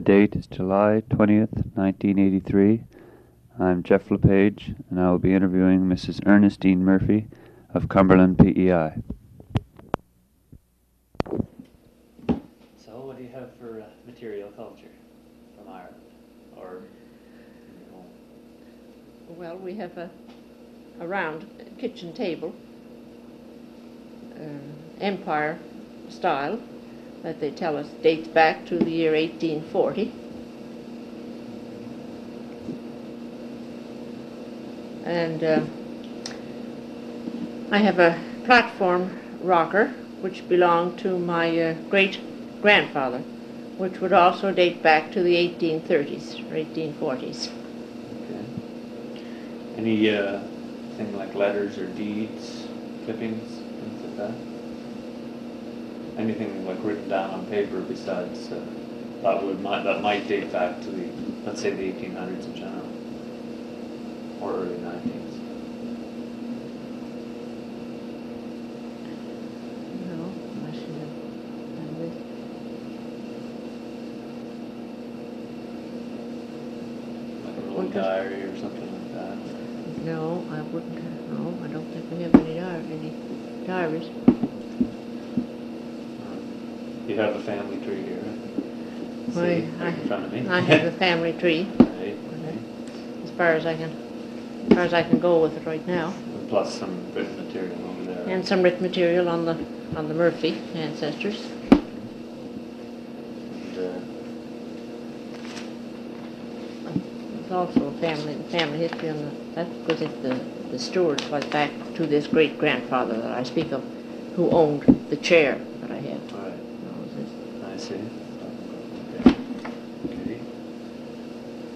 date is July 20th, 1983. I'm Jeff LePage, and I will be interviewing Mrs. Ernestine Murphy of Cumberland, PEI. So what do you have for material culture from Ireland, or in your home? Well, we have a round kitchen table, Empire style, that they tell us dates back to the year 1840. And I have a platform rocker which belonged to my great-grandfather, which would also date back to the 1830s or 1840s. Okay. Any thing like letters or deeds, clippings, things like that? Anything like written down on paper besides that might date back to the, let's say, the 1800s in general, or early 19th? No, I should have done this. Like an old diary or something like that? No, I wouldn't have. No, I don't think we have any diaries. You have a family tree here, right? See, right in front of me. I have the family tree. Right. As far as I can go with it right now. Plus some written material over there. And some written material on the Murphy ancestors. And, There's also a family history on that goes into the stewards, like back to this great grandfather that I speak of, who owned the chair that I have. right. I see. Okay. Okay.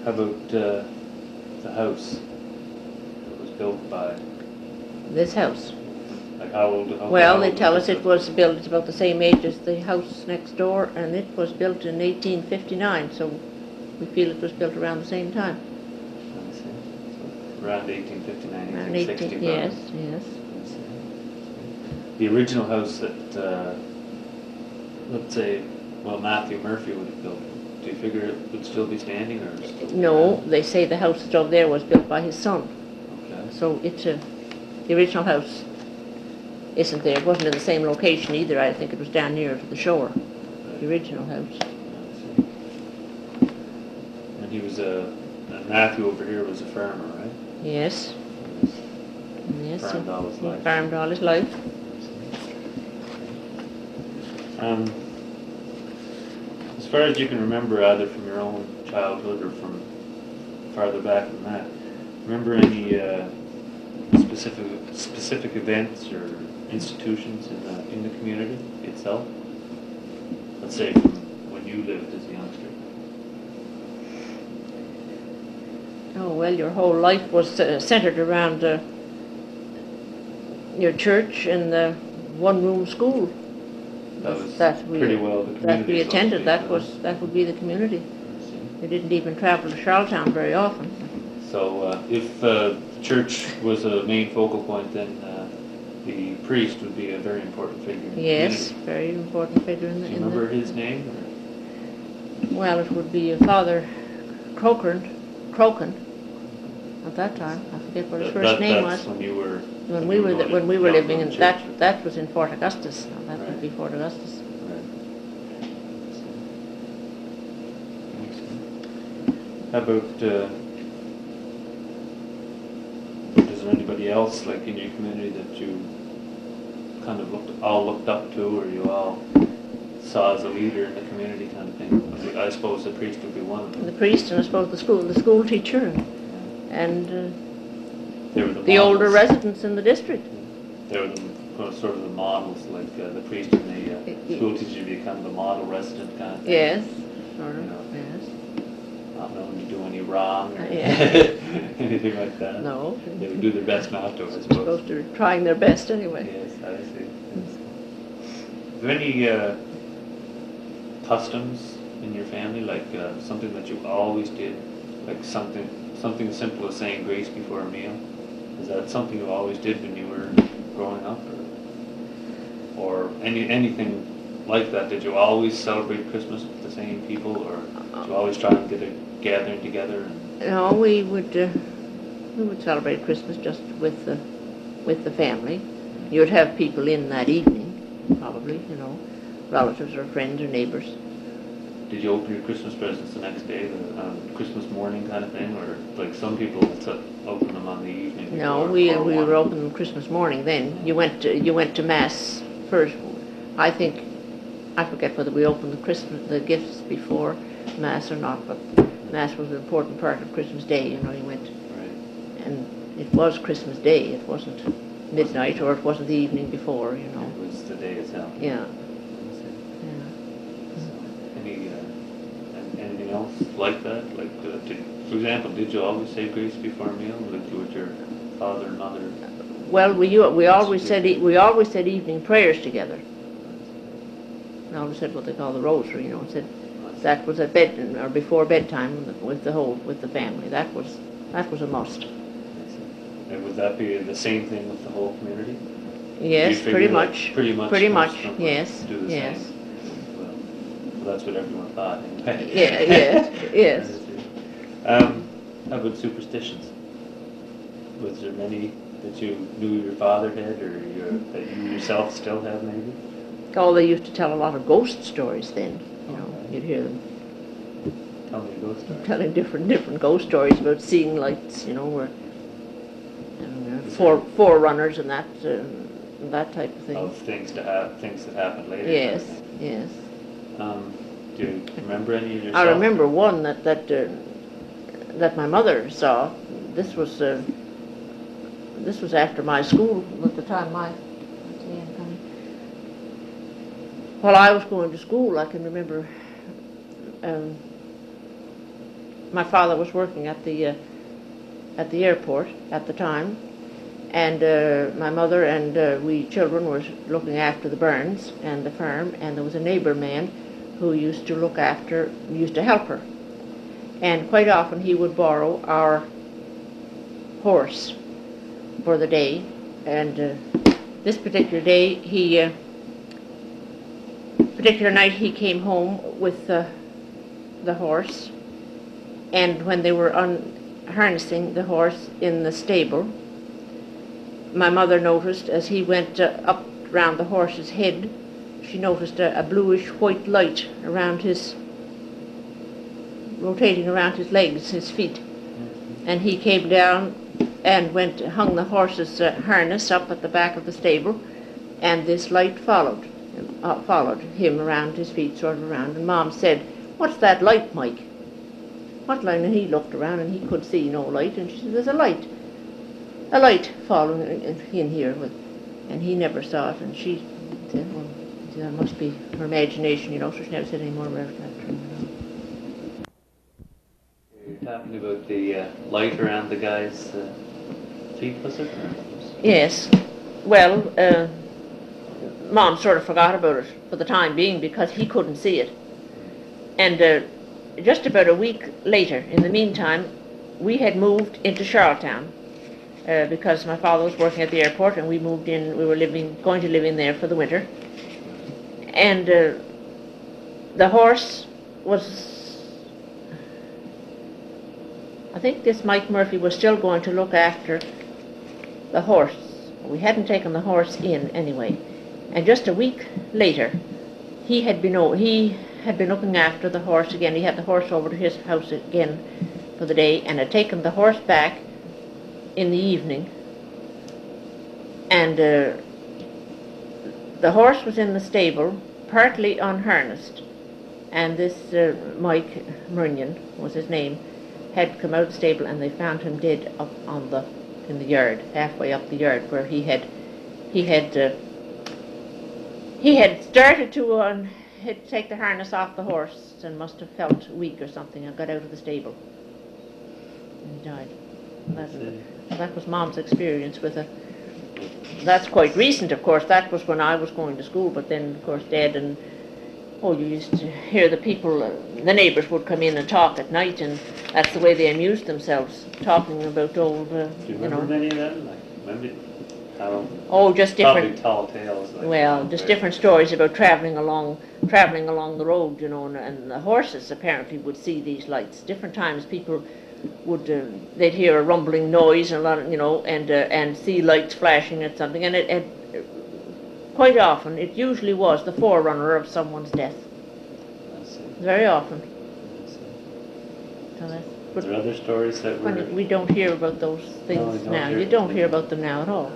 How about the house that was built by? This house. Like how old? Well, they tell us it was built, it's about the same age as the house next door, and it was built in 1859, so we feel it was built around the same time. I see. So around 1859, Around 1860. yes. I see. The original house that, let's say, well, Matthew Murphy would have built, do you figure it would still be standing, or still No, they say the house that's over there was built by his son. Okay. So the original house isn't there. It wasn't in the same location either. I think it was down near to the shore, the original house. And he was and Matthew over here was a farmer, right? Yes. Yes. Farmed all his life. Farmed all his life. As far as you can remember, either from your own childhood or from farther back than that, remember any specific events or institutions in the community itself? Let's say from when you lived as a youngster. Oh, well, your whole life was centered around your church and the one-room school. That was we pretty well the community. That we attended. That would be the community. We didn't even travel to Charlottetown very often. So if the church was a main focal point, then the priest would be a very important figure in the Yes, community. very important figure in the... Do you remember his name? Well, it would be Father Croken at that time. I forget what his first name was. That's when you were... When we were living in that was in Fort Augustus. Now, that would be Fort Augustus. Right. How about is there anybody else like in your community that you kind of looked up to, or you all saw as a leader in the community kind of thing? I suppose the priest would be one of them. The priest, and I suppose the school teacher, and they were the older residents in the district. They were sort of the models, like the priest and the school teacher become the model resident kind of thing. Yes, sort of. You know, yes. Not knowing to do any wrong or anything like that. No. They would do their best not to, I suppose. Supposed to be trying their best anyway. Yes, I see. Is there any customs in your family, like something that you always did, like something as simple as saying grace before a meal? Is that something you always did when you were growing up, or anything like that, did you always celebrate Christmas with the same people, or did you always try and get a gathering together? No, we would celebrate Christmas just with the family. You'd have people in that evening, probably, relatives or friends or neighbors. Did you open your Christmas presents the next day, Christmas morning kind of thing, or like some people open them on the evening? No, we were open them Christmas morning. Then you went to mass first. I forget whether we opened the gifts before mass or not, but mass was an important part of Christmas Day. You went, right. And it was Christmas Day. It wasn't midnight or it wasn't the evening before. It was the day itself. Yeah. Anything else like that? Like, for example, did you always say grace before a meal, like with your father and mother? Well, we always said evening prayers together. We always said what they call the rosary. Said that was at bed or before bedtime with the family. That was a must. And would that be the same thing with the whole community? Yes, pretty much. Pretty much. Yes. Do the same. Well, that's what everyone thought. Anyway. Yes. How about superstitions? Was there many that you knew your father had, or that you yourself still have, maybe? Oh, they used to tell a lot of ghost stories then. You'd hear them. Tell me a ghost story. Telling different ghost stories about seeing lights, where forerunners and that type of thing. Of things that happened later. Yes. Do you remember any of yourself? I remember one that my mother saw. This was after my school at the time. While I was going to school, I can remember. My father was working at the airport at the time, and my mother and we children were looking after the barns and the farm, and there was a neighbor man who used to help her, and quite often he would borrow our horse for the day, and this particular day particular night he came home with the horse, and when they were unharnessing the horse in the stable, my mother noticed as he went up round the horse's head, she noticed a bluish white light rotating around his legs, his feet, and he came down and hung the horse's harness up at the back of the stable, and this light followed him around his feet, sort of around, and Mom said, "What's that light, Mike?" What light? And he looked around and he could see no light, and she said, "There's a light following in here," and he never saw it, and she said, "Well, that must be her imagination, so she never said any more about that." You're talking about the light around the guy's feet, was it? Yes. Well, Mom sort of forgot about it for the time being because he couldn't see it. And just about a week later, in the meantime, we had moved into Charlottetown because my father was working at the airport, and we moved in. We were going to live in there for the winter. And the horse was, I think this Mike Murphy was still going to look after the horse. We hadn't taken the horse in anyway. And just a week later, he had been looking after the horse again. He had the horse over to his house again for the day, and had taken the horse back in the evening. And the horse was in the stable, partly unharnessed, and this Mike Murnion was his name, had come out of the stable, and they found him dead up in the yard, halfway up the yard, where he had started to take the harness off the horse and must have felt weak or something and got out of the stable and died. That was Mom's experience with it. That's quite recent, of course. That was when I was going to school, but then, of course, Dad and you used to hear the people, the neighbours would come in and talk at night, and that's the way they amused themselves, talking about old, Do you remember many of them? How, Oh, just probably different. tall tales. Like, Well, just different stories about traveling along the road, you know, and the horses apparently would see these lights. Different times people would they'd hear a rumbling noise and a lot, you know, and see lights flashing at something, and it quite often it usually was the forerunner of someone's death. I see. Very often. I see. So that's, Are but there other stories that were... we don't hear about those things don't now. hear You about don't them. hear about them now at all.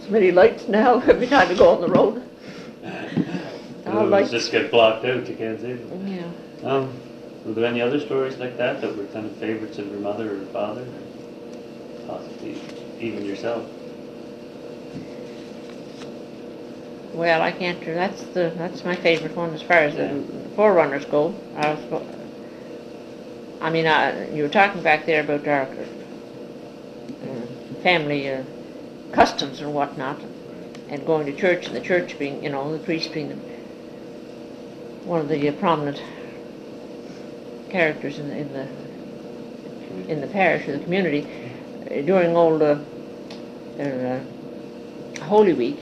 So many lights now every time you go on the road. All Those lights. just get blocked out, you can't see them. Yeah. Were there any other stories like that that were kind of favorites of your mother or father? Or possibly even yourself? Well, I can't. That's my favorite one as far as the forerunners go. You were talking back there about our family customs and whatnot, and going to church, and the church being, you know, the priest being one of the prominent characters in the parish or the community. During old Holy Week,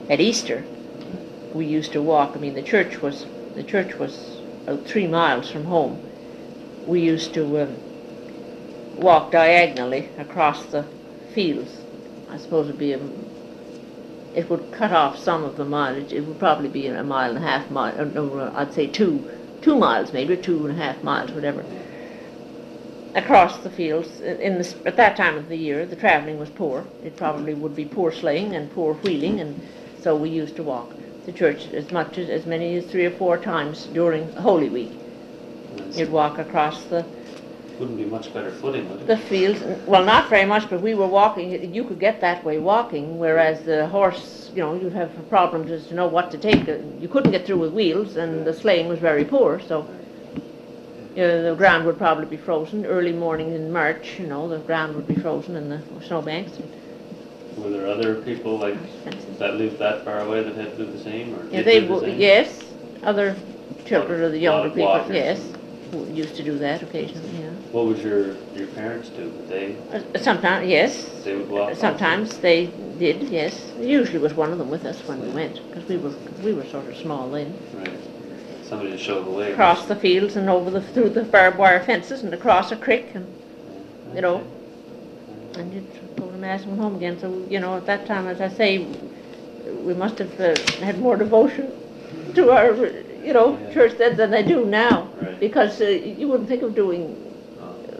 at Easter, we used to walk. I mean, the church was about 3 miles from home. We used to walk diagonally across the fields. I suppose it would cut off some of the mileage. It would probably be a mile and a half mile. No, I'd say 2 miles, maybe 2.5 miles, whatever. Across the fields. At that time of the year, the traveling was poor. It probably would be poor sleighing and poor wheeling, and so we used to walk to church as many as 3 or 4 times during Holy Week. You'd walk across the Wouldn't be much better footing, would it? the fields. Well, not very much, but we were walking. You could get that way walking, whereas the horse, you know, you'd have problems as to know what to take. You couldn't get through with wheels, and the sleighing was very poor, so the ground would probably be frozen. Early morning in March, you know, the ground would be frozen in the snowbanks. Were there other people like that lived that far away that had to do the same, or Yeah, did do the same? yes, other children of the younger people, Walkers. yes, who used to do that occasionally. Yeah. What would your parents do? Would they Sometimes, yes. they would walk? Sometimes they did, yes. Usually was one of them with us when we went, because we were sort of small then. Right. Somebody to show the way. Across the fields and through the barbed wire fences and across a creek, and you know, and you'd go to mass and come home again. So you know, at that time, as I say, we must have had more devotion to our church then than they do now, Right. because you wouldn't think of doing.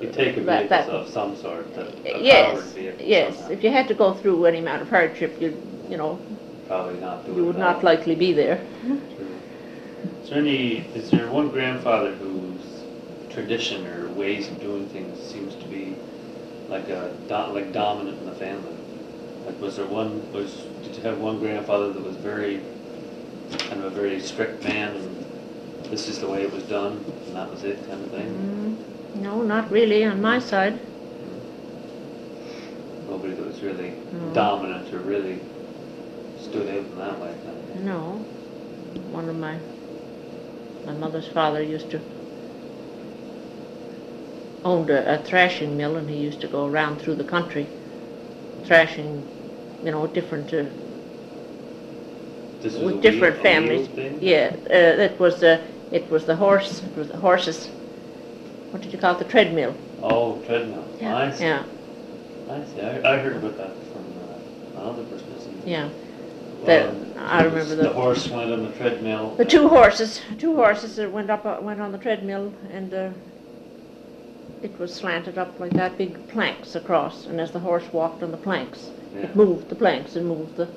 You take a that- vehicle of some sort. A powered Yes, vehicle yes. somehow. If you had to go through any amount of hardship, Probably not do it. you would at not all. likely be there. True. Is there one grandfather whose tradition or ways of doing things seems to be like dominant in the family? Like did you have one grandfather that was kind of a very strict man, and this is the way it was done, and that was it kind of thing? No, not really on my side. Nobody that was really dominant or really stood out in that way kind of thing. No. One of my mother's father used to owned a thrashing mill, and he used to go around through the country thrashing, different This was with different a families. wheel thing? Yeah, it was the horses. What did you call it? The treadmill. Oh, treadmill. Yeah. I see. Yeah. I see. I heard about that from another person. Yeah. Well, I remember the horse went on the treadmill. The two horses that went on the treadmill, and it was slanted up like that, big planks across, and as the horse walked on the planks, it moved the planks and moved the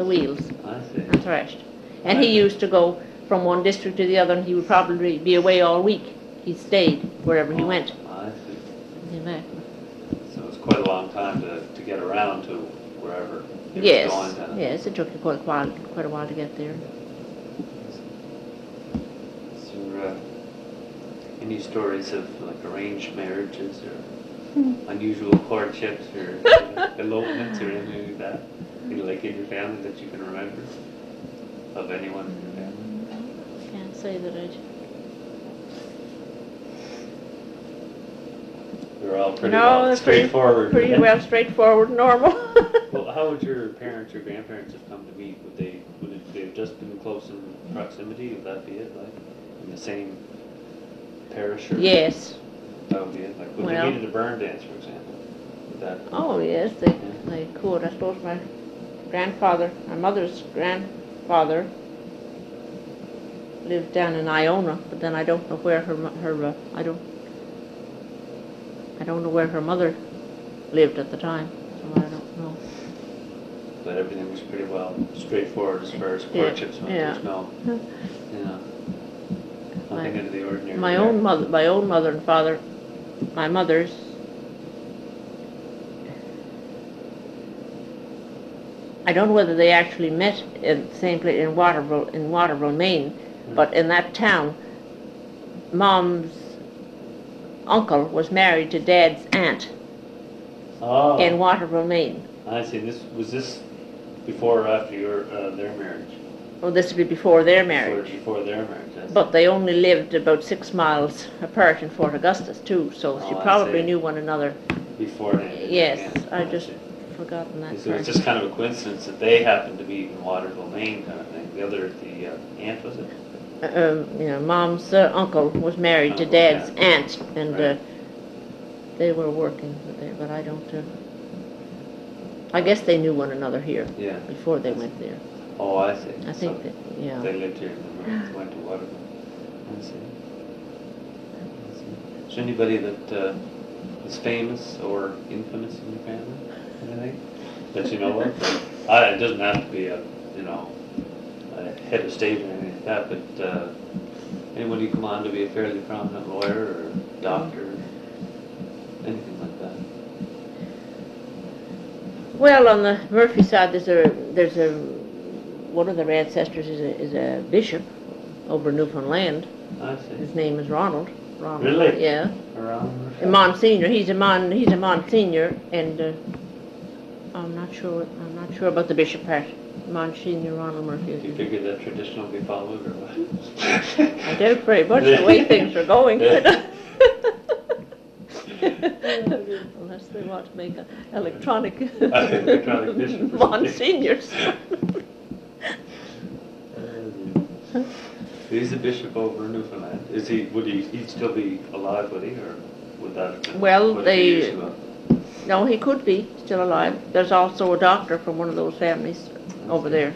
wheels I see. and thrashed. And he used to go from one district to the other, and he would probably be away all week. He stayed wherever he went. I see. Came back. So it was quite a long time to get around to wherever he Yes, was going. yes, it took you quite a while to get there. Is there any stories of like arranged marriages or unusual courtships or elopements or anything like that? Like in your family that you can remember? Of anyone in your family? Can't say that They're all pretty No, they're straightforward. Pretty well straightforward, normal. Well, how would your parents or grandparents have come to meet? Would they have just been close in proximity? Would that be it, like, in the same parish? Or Yes. that would be it? Like, would Well- they meet at a burn dance, for example? Would that, Oh, yes, they could. I suppose my grandfather, my mother's grandfather, lived down in Iona, but then I don't know where I don't know where her mother lived at the time, so I don't know. but everything was pretty well straightforward as far as Yeah, courtships went. yeah. There's no, you know, nothing out of the ordinary. My there. own mother and father, my mother's, I don't know whether they actually met in the same place in Waterville, Maine, but in that town, Mom's uncle was married to Dad's aunt Oh, in Waterville, Maine. I see. Was this before or after their marriage? Well, this would be before their marriage. Before their marriage. I see. But they only lived about 6 miles apart in Fort Augustus too, so she Oh, I probably see. knew one another. Beforehand. Yes, yeah, I just see. forgotten that. So it's part. just kind of a coincidence that they happened to meet in Waterville, Maine, kind of thing. The aunt, was it? Mom's uncle was married to Uncle, Dad's yeah. aunt, and Right. they were working there, but I don't. I guess they knew one another here Yeah. before they went there. Oh, I see. I think So that, yeah. they lived here and then went to Waterville. I see. Is there anybody that is famous or infamous in your family? Anything that you know of? It doesn't have to be a head of state or anything like that, but anyone you come on to be a fairly prominent lawyer or doctor, anything like that. Well, on the Murphy side, there's a one of their ancestors is a bishop over Newfoundland. I see. His name is Ronald. Ronald. Really? Yeah. Around. A Monsignor. He's a Monsignor, and I'm not sure about the bishop part. Monsignor Ronald Murphy. Do you figure that tradition will be followed or what? I doubt very much the way things are going. Yeah. Unless they want to make an electronic bishop. Monsignors. He's the bishop over Newfoundland. Would he'd still be alive, would he, or would that have been? Well, would it be years they- ago? No, he could be still alive. There's also a doctor from one of those families over there.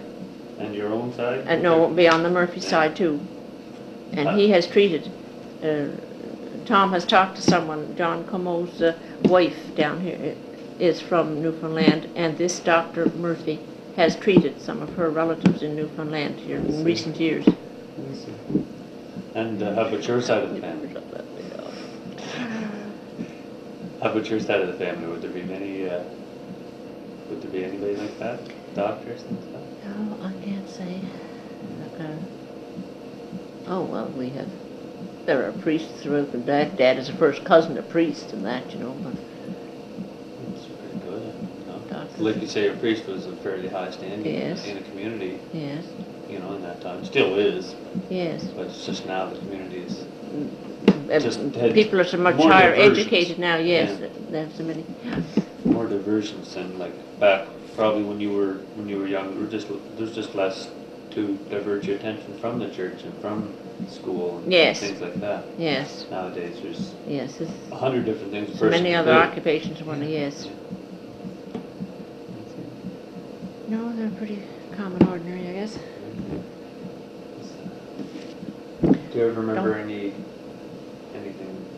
And your own side? And no, be on the Murphy side too. And he has treated, Tom has talked to someone, John Comeau's wife down here is from Newfoundland, and this Dr. Murphy has treated some of her relatives in Newfoundland here in recent years. And how about your side of the family? How about your side of the family? Would there be many, would there be anybody like that? Doctors and stuff? No, I can't say. Oh, well, there are priests throughout the Dad is a first cousin, a priest and that, but That's pretty good. Doctors. Like you say, a priest was a fairly high standing Yes. in a community, yes, in that time. Still is, yes. but it's just now the community is. Uh, Just had People are so much more higher diversions. educated now, yes, Yeah. they have so many. More diversions than like back probably when you were young. There's just less to divert your attention from the church and from school and Yes. things like that. Yes, Nowadays there's yes, there's 100 different things a so person many can other do. occupations, yes. No, they're pretty common ordinary, I guess. Do you ever remember Don't- anything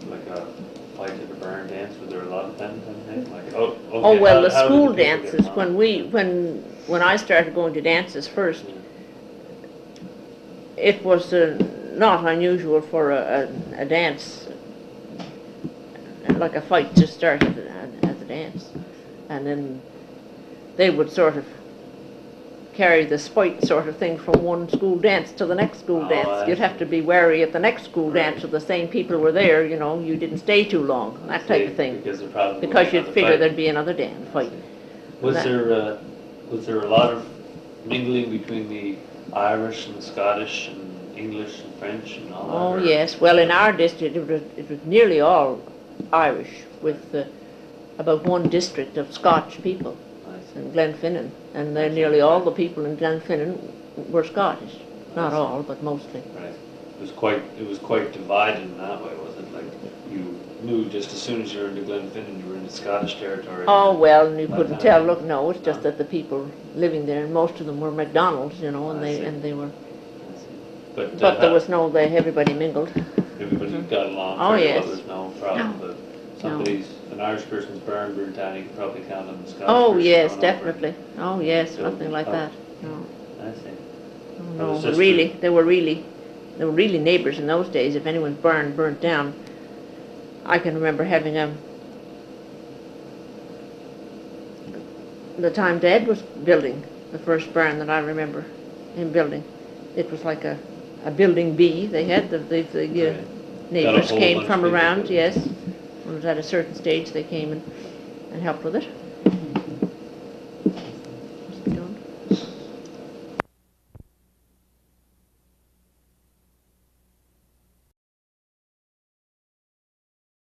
like a fight at a barn dance? Were there a lot of them? Like, okay, Oh, well, the how did school people get dances, along? when I started going to dances first, it was not unusual for a dance, like a fight, to start at the dance. And then they would sort of carry the spite sort of thing from one school dance to the next school Oh, dance. I You'd have see. to be wary at the next school Right. dance if the same people were there, you didn't stay too long, that type of thing. Because there probably would be Because you'd another figure fight. there'd be another fight. Was That- there a lot of mingling between the Irish and Scottish and English and French and all that? Oh, or- yes. Well, in our district, it was nearly all Irish, with about one district of Scotch people. I in Glenfinnan, and they're nearly all the people in Glenfinnan were Scottish. Not all, but mostly. Right. It was quite divided in that way, wasn't it? Like, you knew just as soon as you were into Glenfinnan, you were in the Scottish territory. Oh, well, and you That couldn't kind of tell. thing. Look, no, it's just No. that the people living there, and most of them were McDonald's, you know, and I see. they were. I see. But But there was no, everybody mingled. everybody got along Oh, very yes. well, there's no problem. No. But somebody's, an Irish person's burned down, you can probably count on the Scottish Oh, person yes, going over. definitely. Oh, yes, So, nothing like oh. that. No, I see. oh, That was no. just Really, they were really neighbors in those days. If anyone burnt down. I can remember having the time Dad was building the first barn that I remember him building. It was like a building B. They had the Right. neighbors whole came bunch from of people around, building. yes. When it was at a certain stage, they came and helped with it.